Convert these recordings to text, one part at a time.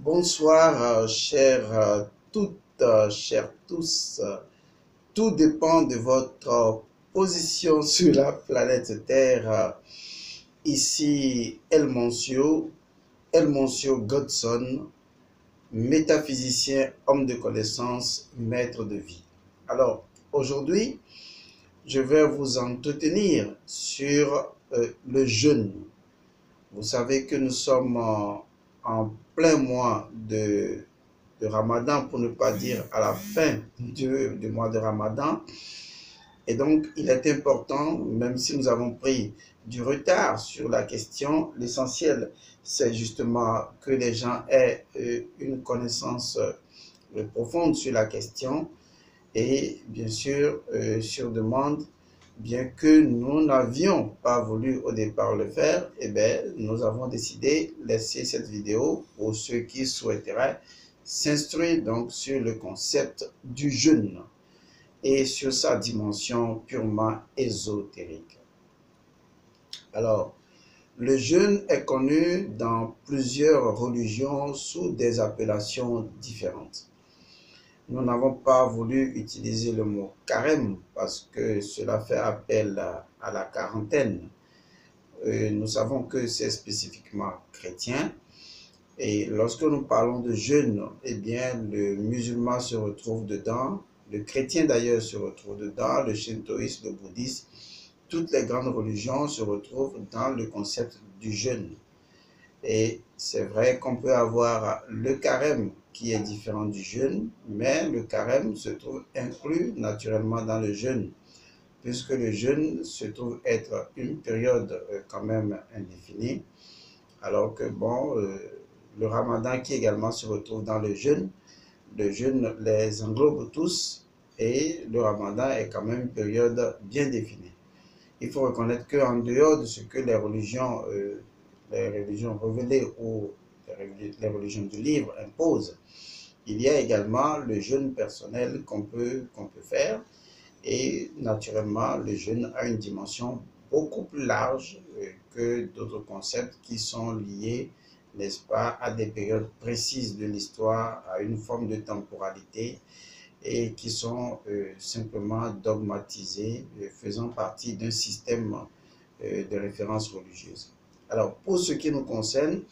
Bonsoir, chers toutes, chers tous. Tout dépend de votre position sur la planète Terre. Ici, El Moncio Godson, métaphysicien, homme de connaissance, maître de vie. Alors, aujourd'hui, je vais vous entretenir sur le jeûne. Vous savez que nous sommes en plein mois de Ramadan, pour ne pas dire à la fin du mois de Ramadan. Et donc, il est important, même si nous avons pris du retard sur la question, l'essentiel, c'est justement que les gens aient une connaissance profonde sur la question. Et bien sûr, sur demande, bien que nous n'avions pas voulu au départ le faire, eh bien, nous avons décidé de laisser cette vidéo pour ceux qui souhaiteraient s'instruire donc sur le concept du jeûne et sur sa dimension purement ésotérique. Alors, le jeûne est connu dans plusieurs religions sous des appellations différentes. Nous n'avons pas voulu utiliser le mot carême parce que cela fait appel à la quarantaine. Nous savons que c'est spécifiquement chrétien. Et lorsque nous parlons de jeûne, eh bien, le musulman se retrouve dedans, le chrétien d'ailleurs se retrouve dedans, le shintoïsme, le bouddhisme, toutes les grandes religions se retrouvent dans le concept du jeûne. Et c'est vrai qu'on peut avoir le carême qui est différent du jeûne, mais le carême se trouve inclus naturellement dans le jeûne, puisque le jeûne se trouve être une période quand même indéfinie, alors que bon, le ramadan qui également se retrouve dans le jeûne les englobe tous et le ramadan est quand même une période bien définie. Il faut reconnaître qu'en dehors de ce que les religions révélées ou les religions du livre imposent, il y a également le jeûne personnel qu'on peut faire et naturellement le jeûne a une dimension beaucoup plus large que d'autres concepts qui sont liés, n'est-ce pas, à des périodes précises de l'histoire, à une forme de temporalité et qui sont simplement dogmatisés, faisant partie d'un système de référence religieuse. Alors, pour ce qui nous concerne,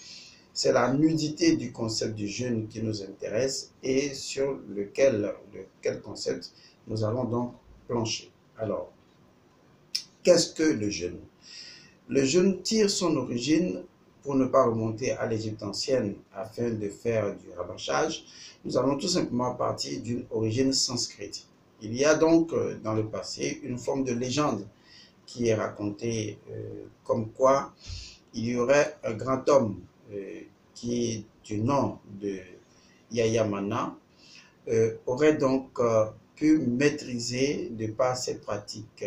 c'est la nudité du concept du jeûne qui nous intéresse et sur lequel concept nous allons donc plancher. Alors, qu'est-ce que le jeûne? Le jeûne tire son origine, pour ne pas remonter à l'Égypte ancienne afin de faire du rabâchage, nous allons tout simplement partir d'une origine sanscrite. Il y a donc dans le passé une forme de légende qui est racontée comme quoi il y aurait un grand homme qui est du nom de Yayamana, aurait donc pu maîtriser, de par ses pratiques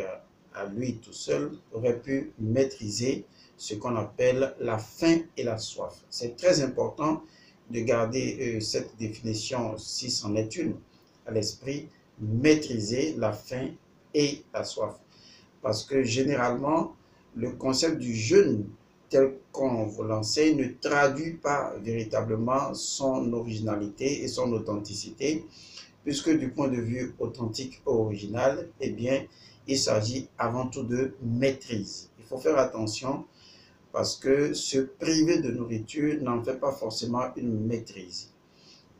à lui tout seul, aurait pu maîtriser ce qu'on appelle la faim et la soif. C'est très important de garder cette définition, si c'en est une, à l'esprit, maîtriser la faim et la soif. Parce que généralement, le concept du jeûne, tel qu'on vous l'enseigne, ne traduit pas véritablement son originalité et son authenticité, puisque du point de vue authentique et original, eh bien, il s'agit avant tout de maîtrise. Il faut faire attention parce que se priver de nourriture n'en fait pas forcément une maîtrise.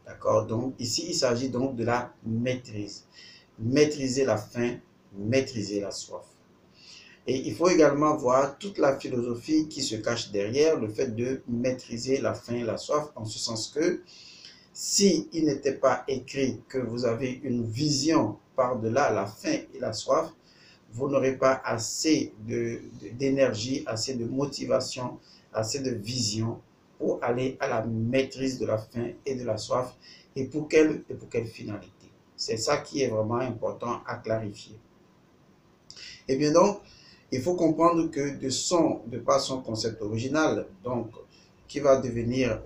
D'accord? Donc, ici, il s'agit donc de la maîtrise. Maîtriser la faim, maîtriser la soif. Et il faut également voir toute la philosophie qui se cache derrière le fait de maîtriser la faim et la soif, en ce sens que si il n'était pas écrit que vous avez une vision par-delà la faim et la soif, vous n'aurez pas assez d'énergie, assez de motivation, assez de vision pour aller à la maîtrise de la faim et de la soif et pour quelle finalité. C'est ça qui est vraiment important à clarifier. Et bien donc, il faut comprendre que de par son concept original, donc qui va devenir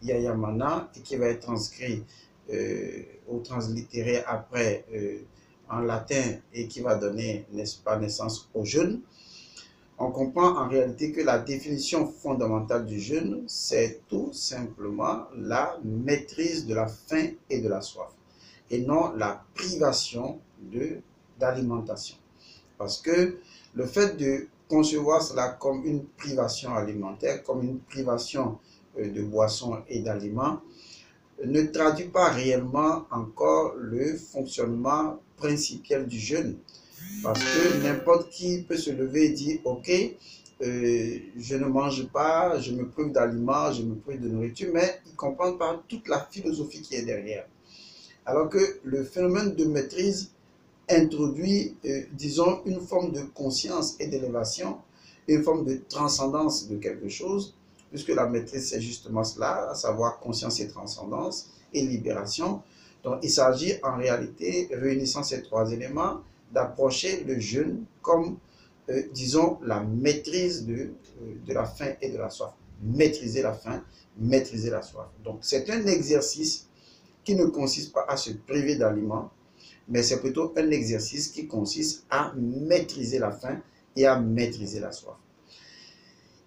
Yayamana et qui va être transcrit ou translittéré après en latin et qui va donner, n'est-ce pas, naissance au jeûne, on comprend en réalité que la définition fondamentale du jeûne, c'est tout simplement la maîtrise de la faim et de la soif, et non la privation d'alimentation. Parce que le fait de concevoir cela comme une privation alimentaire, comme une privation de boissons et d'aliments, ne traduit pas réellement encore le fonctionnement principal du jeûne. Parce que n'importe qui peut se lever et dire, ok, je ne mange pas, je me prive d'aliments, je me prive de nourriture, mais il ne comprend pas toute la philosophie qui est derrière. Alors que le phénomène de maîtrise introduit, disons, une forme de conscience et d'élévation, une forme de transcendance de quelque chose, puisque la maîtrise, c'est justement cela, à savoir conscience et transcendance et libération. Donc, il s'agit en réalité, réunissant ces trois éléments, d'approcher le jeûne comme, disons, la maîtrise de la faim et de la soif. Maîtriser la faim, maîtriser la soif. Donc, c'est un exercice qui ne consiste pas à se priver d'aliments, mais c'est plutôt un exercice qui consiste à maîtriser la faim et à maîtriser la soif.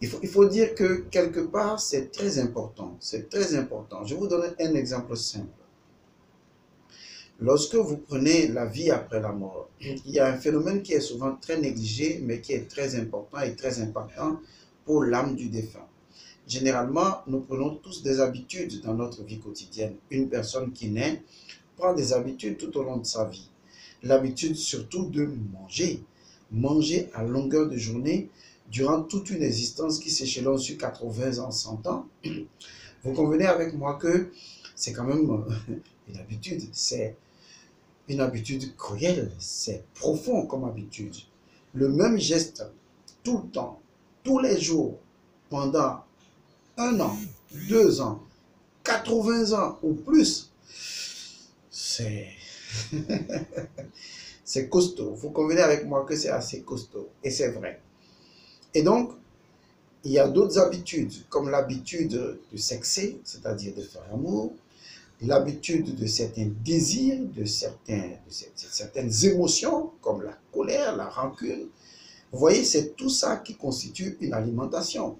Il faut dire que quelque part, c'est très important. C'est très important. Je vais vous donner un exemple simple. Lorsque vous prenez la vie après la mort, il y a un phénomène qui est souvent très négligé, mais qui est très important et très impactant pour l'âme du défunt. Généralement, nous prenons tous des habitudes dans notre vie quotidienne. Une personne qui naît prend des habitudes tout au long de sa vie. L'habitude surtout de manger. Manger à longueur de journée durant toute une existence qui s'échelonne sur 80 ans, 100 ans. Vous convenez avec moi que c'est quand même une habitude. C'est une habitude cruelle. C'est profond comme habitude. Le même geste tout le temps, tous les jours, pendant 1 an, 2 ans, 80 ans ou plus, c'est c'est costaud. Vous convenez avec moi que c'est assez costaud. Et c'est vrai. Et donc, il y a d'autres habitudes, comme l'habitude de sexer, c'est-à-dire de faire l'amour, l'habitude de certains désirs, de certaines émotions, comme la colère, la rancune. Vous voyez, c'est tout ça qui constitue une alimentation.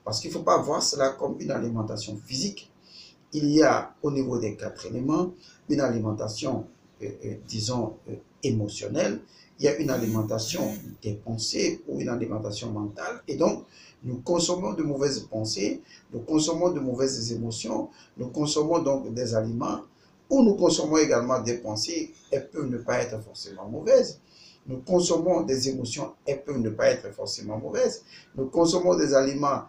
Parce qu'il ne faut pas voir cela comme une alimentation physique. Il y a au niveau des 4 éléments une alimentation, disons, émotionnelle. Il y a une alimentation des pensées ou une alimentation mentale. Et donc, nous consommons de mauvaises pensées, nous consommons de mauvaises émotions, nous consommons donc des aliments, ou nous consommons également des pensées, elles peuvent ne pas être forcément mauvaises. Nous consommons des émotions, elles peuvent ne pas être forcément mauvaises. Nous consommons des aliments,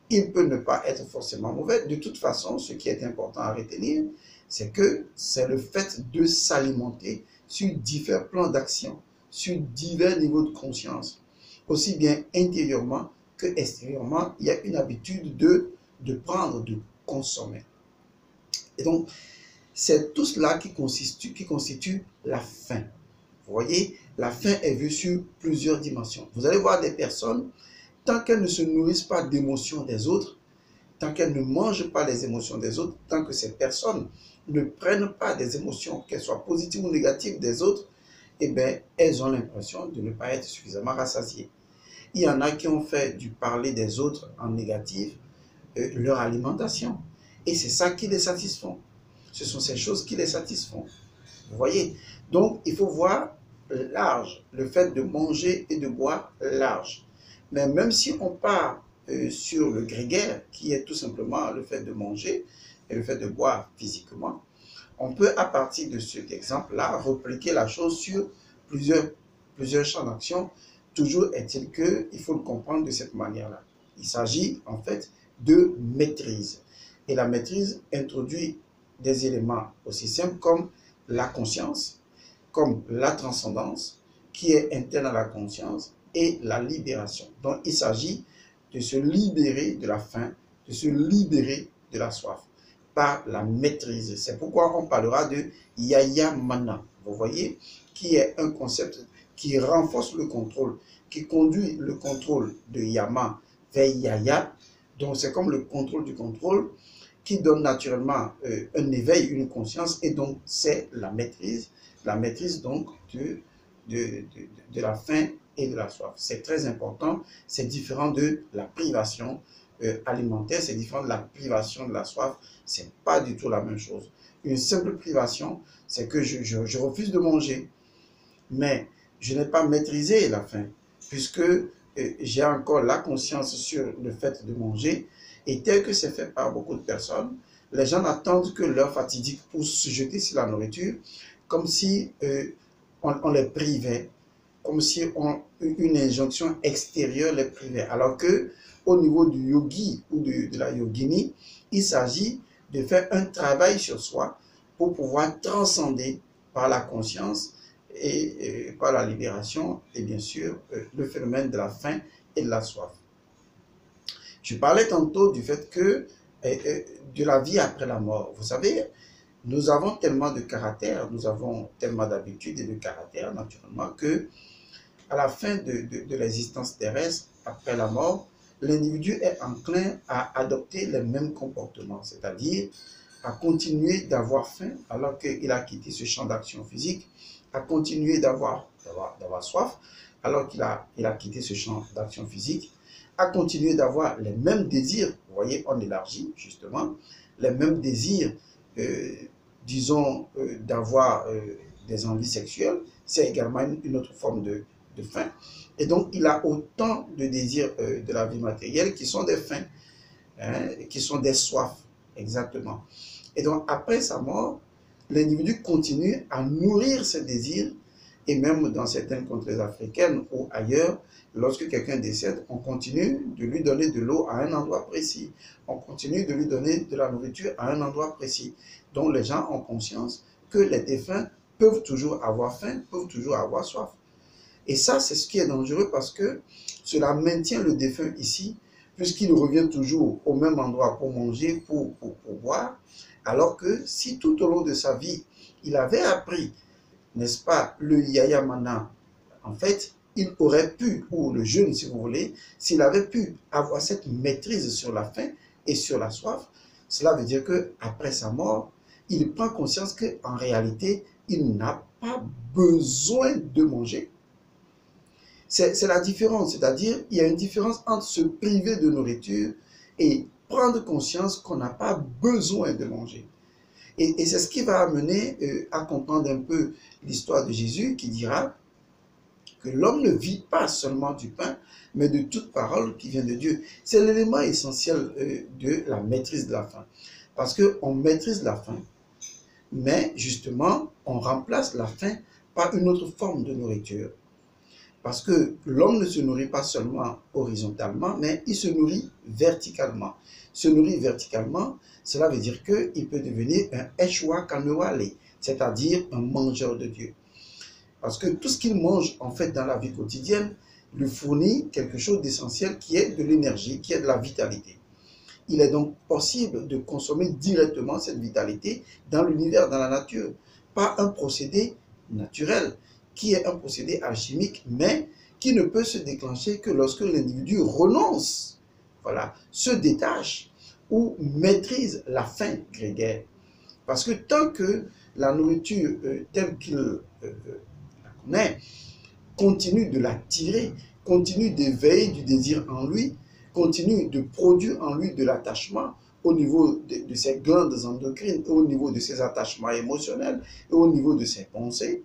il peut ne pas être forcément mauvais. De toute façon, ce qui est important à retenir, c'est que c'est le fait de s'alimenter sur divers plans d'action, sur divers niveaux de conscience. Aussi bien intérieurement que extérieurement, il y a une habitude de prendre, de consommer. Et donc, c'est tout cela qui constitue la faim. Vous voyez, la faim est vue sur plusieurs dimensions. Vous allez voir des personnes, tant qu'elles ne se nourrissent pas d'émotions des autres, tant qu'elles ne mangent pas les émotions des autres, tant que ces personnes ne prennent pas des émotions, qu'elles soient positives ou négatives des autres, eh bien, elles ont l'impression de ne pas être suffisamment rassasiées. Il y en a qui ont fait du parler des autres en négatif leur alimentation. Et c'est ça qui les satisfont. Ce sont ces choses qui les satisfont. Vous voyez? Donc, il faut voir large, le fait de manger et de boire large. Mais même si on part sur le grégaire, qui est tout simplement le fait de manger et le fait de boire physiquement, on peut, à partir de cet exemple-là, repliquer la chose sur plusieurs champs d'action. Toujours est-il qu'il faut le comprendre de cette manière-là. Il s'agit en fait de maîtrise. Et la maîtrise introduit des éléments aussi simples comme la conscience, comme la transcendance, qui est interne à la conscience, et la libération. Donc, il s'agit de se libérer de la faim, de se libérer de la soif, par la maîtrise. C'est pourquoi on parlera de Yaya Mana, vous voyez, qui est un concept qui renforce le contrôle, qui conduit le contrôle de Yama vers Yaya. Donc, c'est comme le contrôle du contrôle, qui donne naturellement un éveil, une conscience, et donc c'est la maîtrise donc de la faim et de la soif. C'est très important, c'est différent de la privation alimentaire, c'est différent de la privation de la soif, c'est pas du tout la même chose. Une simple privation, c'est que je refuse de manger, mais je n'ai pas maîtrisé la faim, puisque j'ai encore la conscience sur le fait de manger, et tel que c'est fait par beaucoup de personnes, les gens attendent que l'heure fatidique pour se jeter sur la nourriture, comme si on les privait, comme si une injonction extérieure les privait. Alors que au niveau du yogi ou de la yogini, il s'agit de faire un travail sur soi pour pouvoir transcender par la conscience et par la libération et bien sûr le phénomène de la faim et de la soif. Je parlais tantôt du fait que de la vie après la mort. Vous savez, nous avons tellement de caractère, nous avons tellement d'habitudes et de caractère naturellement que à la fin de l'existence terrestre, après la mort, l'individu est enclin à adopter les mêmes comportements, c'est-à-dire à continuer d'avoir faim alors qu'il a quitté ce champ d'action physique, à continuer d'avoir soif alors qu'il a quitté ce champ d'action physique, à continuer d'avoir les mêmes désirs, vous voyez, on élargit justement, les mêmes désirs, disons, d'avoir des envies sexuelles, c'est également une autre forme de faim. Et donc, il a autant de désirs de la vie matérielle qui sont des faims, hein, qui sont des soifs, exactement. Et donc, après sa mort, l'individu continue à nourrir ses désirs, et même dans certaines contrées africaines ou ailleurs, lorsque quelqu'un décède, on continue de lui donner de l'eau à un endroit précis. On continue de lui donner de la nourriture à un endroit précis. Donc, les gens ont conscience que les défunts peuvent toujours avoir faim, peuvent toujours avoir soif. Et ça, c'est ce qui est dangereux parce que cela maintient le défunt ici, puisqu'il revient toujours au même endroit pour manger, pour boire, alors que si tout au long de sa vie, il avait appris, n'est-ce pas, le Yayamana, en fait, il aurait pu, ou le jeûne si vous voulez, s'il avait pu avoir cette maîtrise sur la faim et sur la soif, cela veut dire qu'après sa mort, il prend conscience qu'en réalité, il n'a pas besoin de manger. C'est la différence, c'est-à-dire il y a une différence entre se priver de nourriture et prendre conscience qu'on n'a pas besoin de manger. Et c'est ce qui va amener à comprendre un peu l'histoire de Jésus qui dira que l'homme ne vit pas seulement du pain, mais de toute parole qui vient de Dieu. C'est l'élément essentiel de la maîtrise de la faim. Parce qu'on maîtrise la faim, mais justement, on remplace la faim par une autre forme de nourriture. Parce que l'homme ne se nourrit pas seulement horizontalement, mais il se nourrit verticalement. Se nourrir verticalement, cela veut dire qu'il peut devenir un Eshwa Kanewale, c'est-à-dire un mangeur de Dieu. Parce que tout ce qu'il mange en fait dans la vie quotidienne lui fournit quelque chose d'essentiel qui est de l'énergie, qui est de la vitalité. Il est donc possible de consommer directement cette vitalité dans l'univers, dans la nature, pas un procédé naturel, qui est un procédé alchimique, mais qui ne peut se déclencher que lorsque l'individu renonce, voilà, se détache ou maîtrise la faim grégaire. Parce que tant que la nourriture telle qu'il la connaît continue de l'attirer, continue d'éveiller du désir en lui, continue de produire en lui de l'attachement au niveau de ses glandes endocrines, au niveau de ses attachements émotionnels et au niveau de ses pensées,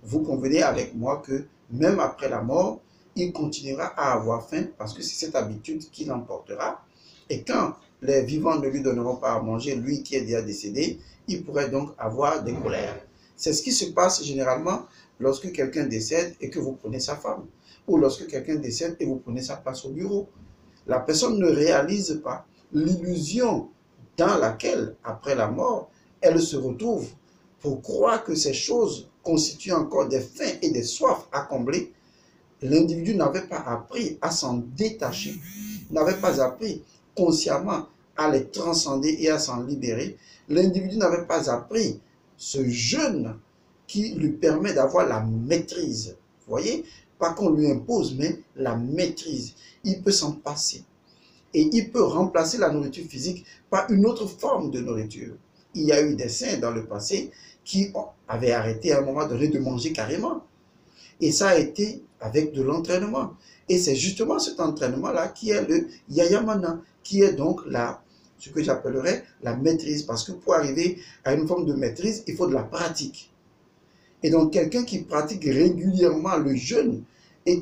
vous convenez avec moi que même après la mort, il continuera à avoir faim parce que c'est cette habitude qui l'emportera. Et quand les vivants ne lui donneront pas à manger, lui qui est déjà décédé, il pourrait donc avoir des colères. C'est ce qui se passe généralement lorsque quelqu'un décède et que vous prenez sa femme, ou lorsque quelqu'un décède et vous prenez sa place au bureau. La personne ne réalise pas l'illusion dans laquelle, après la mort, elle se retrouve pour croire que ces choses constituent encore des faims et des soifs à combler. L'individu n'avait pas appris à s'en détacher, n'avait pas appris consciemment à les transcender et à s'en libérer. L'individu n'avait pas appris ce jeûne qui lui permet d'avoir la maîtrise. Vous voyez, pas qu'on lui impose, mais la maîtrise. Il peut s'en passer. Et il peut remplacer la nourriture physique par une autre forme de nourriture. Il y a eu des saints dans le passé qui avaient arrêté à un moment donné de manger carrément. Et ça a été avec de l'entraînement. Et c'est justement cet entraînement-là qui est le Yayamana, qui est donc ce que j'appellerais la maîtrise. Parce que pour arriver à une forme de maîtrise, il faut de la pratique. Et donc, quelqu'un qui pratique régulièrement le jeûne, et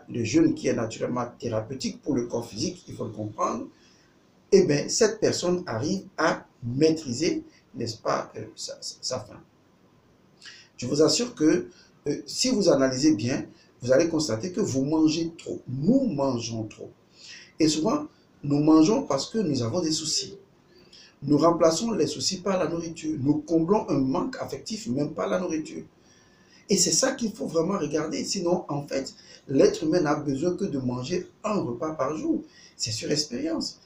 le jeûne qui est naturellement thérapeutique pour le corps physique, il faut le comprendre, eh bien, cette personne arrive à maîtriser, n'est-ce pas, sa faim. Je vous assure que si vous analysez bien, vous allez constater que vous mangez trop. Nous mangeons trop. Et souvent, nous mangeons parce que nous avons des soucis. Nous remplaçons les soucis par la nourriture. Nous comblons un manque affectif même par la nourriture. Et c'est ça qu'il faut vraiment regarder. Sinon, en fait, l'être humain n'a besoin que de manger un repas par jour. C'est sur expérience.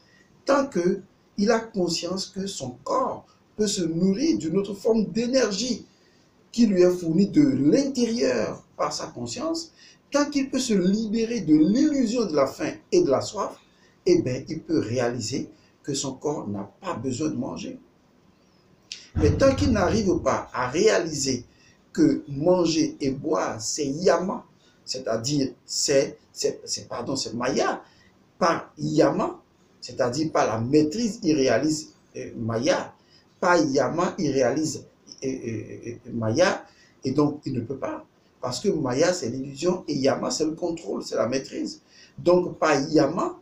Tant qu'il a conscience que son corps peut se nourrir d'une autre forme d'énergie qui lui est fournie de l'intérieur par sa conscience, tant qu'il peut se libérer de l'illusion de la faim et de la soif, eh bien, il peut réaliser que son corps n'a pas besoin de manger. Mais tant qu'il n'arrive pas à réaliser que manger et boire, c'est yama, c'est-à-dire c'est maya, par yama, c'est-à-dire par la maîtrise, il réalise maya, par yama, il réalise maya, et donc il ne peut pas. Parce que maya, c'est l'illusion, et yama, c'est le contrôle, c'est la maîtrise. Donc par yama,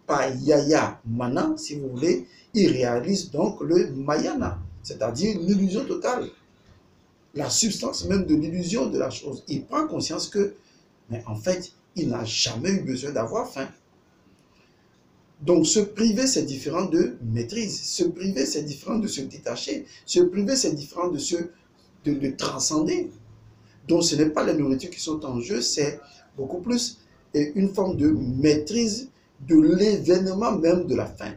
par yaya mana, si vous voulez, il réalise donc le mayana, c'est-à-dire l'illusion totale. La substance même de l'illusion de la chose. Il prend conscience que, mais en fait, il n'a jamais eu besoin d'avoir faim. Donc, se priver, c'est différent de maîtrise. Se priver, c'est différent de se détacher. Se priver, c'est différent de transcender. Donc, ce n'est pas les nourritures qui sont en jeu, c'est beaucoup plus une forme de maîtrise de l'événement même de la faim.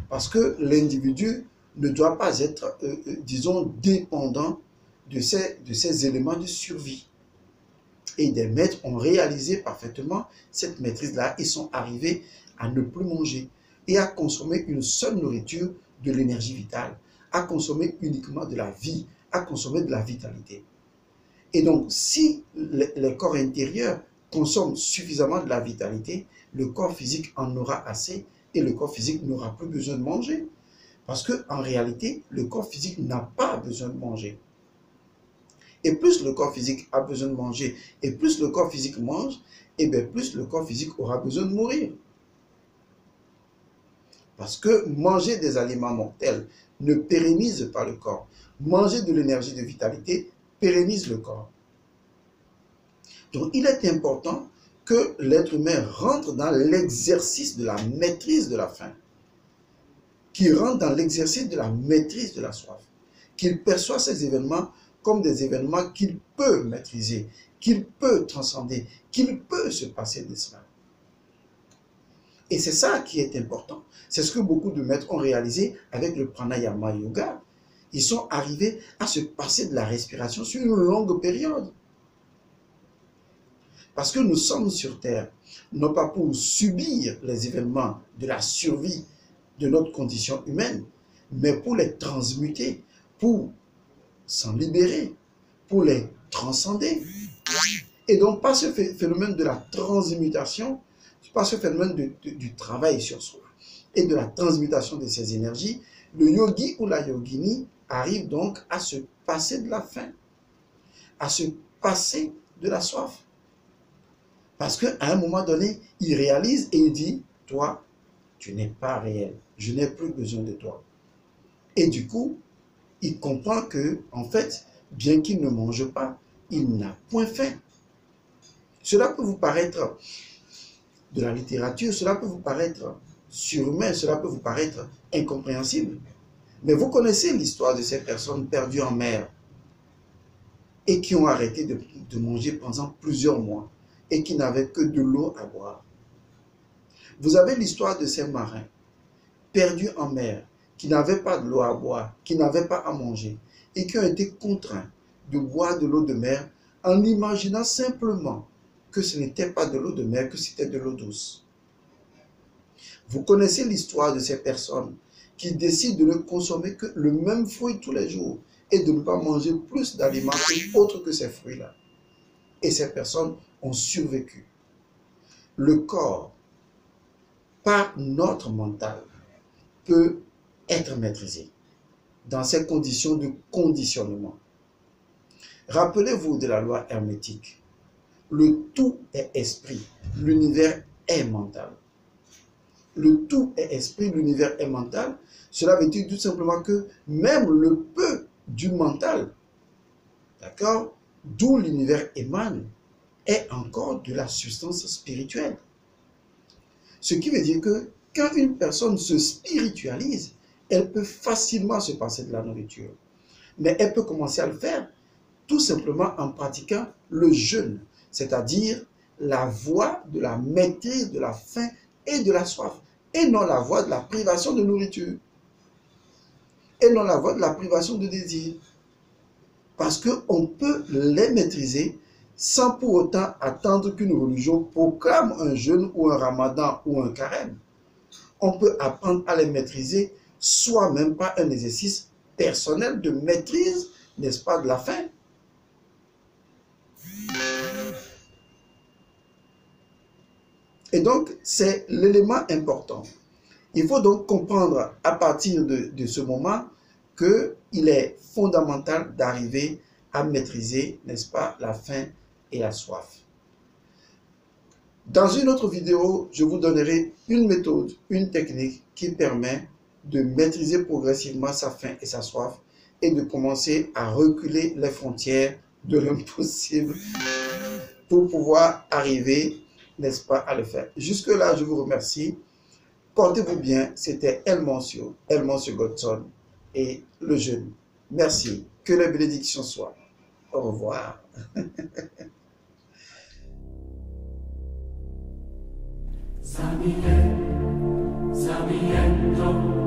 Parce que l'individu ne doit pas être, disons, dépendant de ces éléments de survie. Et des maîtres ont réalisé parfaitement cette maîtrise-là. Ils sont arrivés à ne plus manger et à consommer une seule nourriture, de l'énergie vitale, à consommer uniquement de la vie, à consommer de la vitalité. Et donc, si les corps intérieurs consomment suffisamment de la vitalité, le corps physique en aura assez et le corps physique n'aura plus besoin de manger. Parce qu'en réalité, le corps physique n'a pas besoin de manger. Et plus le corps physique a besoin de manger, et plus le corps physique mange, et bien plus le corps physique aura besoin de mourir. Parce que manger des aliments mortels ne pérennise pas le corps. Manger de l'énergie de vitalité pérennise le corps. Donc il est important que l'être humain rentre dans l'exercice de la maîtrise de la faim, qu'il rentre dans l'exercice de la maîtrise de la soif, qu'il perçoit ces événements comme des événements qu'il peut maîtriser, qu'il peut transcender, qu'il peut se passer de cela. Et c'est ça qui est important. C'est ce que beaucoup de maîtres ont réalisé avec le pranayama yoga. Ils sont arrivés à se passer de la respiration sur une longue période. Parce que nous sommes sur Terre, non pas pour subir les événements de la survie de notre condition humaine, mais pour les transmuter, pour s'en libérer, pour les transcender. Et donc, par ce phénomène de la transmutation, par ce phénomène du travail sur soi et de la transmutation de ces énergies, le yogi ou la yogini arrive donc à se passer de la faim, à se passer de la soif. Parce qu'à un moment donné, il réalise et il dit, toi, tu n'es pas réel, je n'ai plus besoin de toi. Et du coup, il comprend que, en fait, bien qu'il ne mange pas, il n'a point faim. Cela peut vous paraître de la littérature, cela peut vous paraître surhumain, cela peut vous paraître incompréhensible. Mais vous connaissez l'histoire de ces personnes perdues en mer et qui ont arrêté de manger pendant plusieurs mois et qui n'avaient que de l'eau à boire. Vous avez l'histoire de ces marins perdus en mer qui n'avaient pas de l'eau à boire, qui n'avaient pas à manger et qui ont été contraints de boire de l'eau de mer en imaginant simplement que ce n'était pas de l'eau de mer, que c'était de l'eau douce. Vous connaissez l'histoire de ces personnes qui décident de ne consommer que le même fruit tous les jours et de ne pas manger plus d'aliments autres que ces fruits-là. et ces personnes ont survécu. Le corps, par notre mental, peut être maîtrisé dans ces conditions de conditionnement. Rappelez-vous de la loi hermétique. Le tout est esprit, l'univers est mental. Le tout est esprit, l'univers est mental. Cela veut dire tout simplement que même le peu du mental, d'accord, d'où l'univers émane, est encore de la substance spirituelle. Ce qui veut dire que quand une personne se spiritualise, elle peut facilement se passer de la nourriture. Mais elle peut commencer à le faire tout simplement en pratiquant le jeûne, c'est-à-dire la voie de la maîtrise de la faim et de la soif, et non la voie de la privation de nourriture, et non la voie de la privation de désir. Parce qu'on peut les maîtriser sans pour autant attendre qu'une religion proclame un jeûne ou un ramadan ou un carême. On peut apprendre à les maîtriser soi-même par un exercice personnel de maîtrise, n'est-ce pas, de la faim. Et donc, c'est l'élément important. Il faut donc comprendre à partir de ce moment qu'il est fondamental d'arriver à maîtriser, n'est-ce pas, la faim et la soif. Dans une autre vidéo, je vous donnerai une méthode, une technique qui permet de maîtriser progressivement sa faim et sa soif et de commencer à reculer les frontières de l'impossible pour pouvoir arriver, n'est-ce pas, à le faire. Jusque-là, je vous remercie. Portez-vous bien. C'était Elmoncio Godson et le jeûne. Merci. Que les bénédictions soient. Au revoir. Sabiendo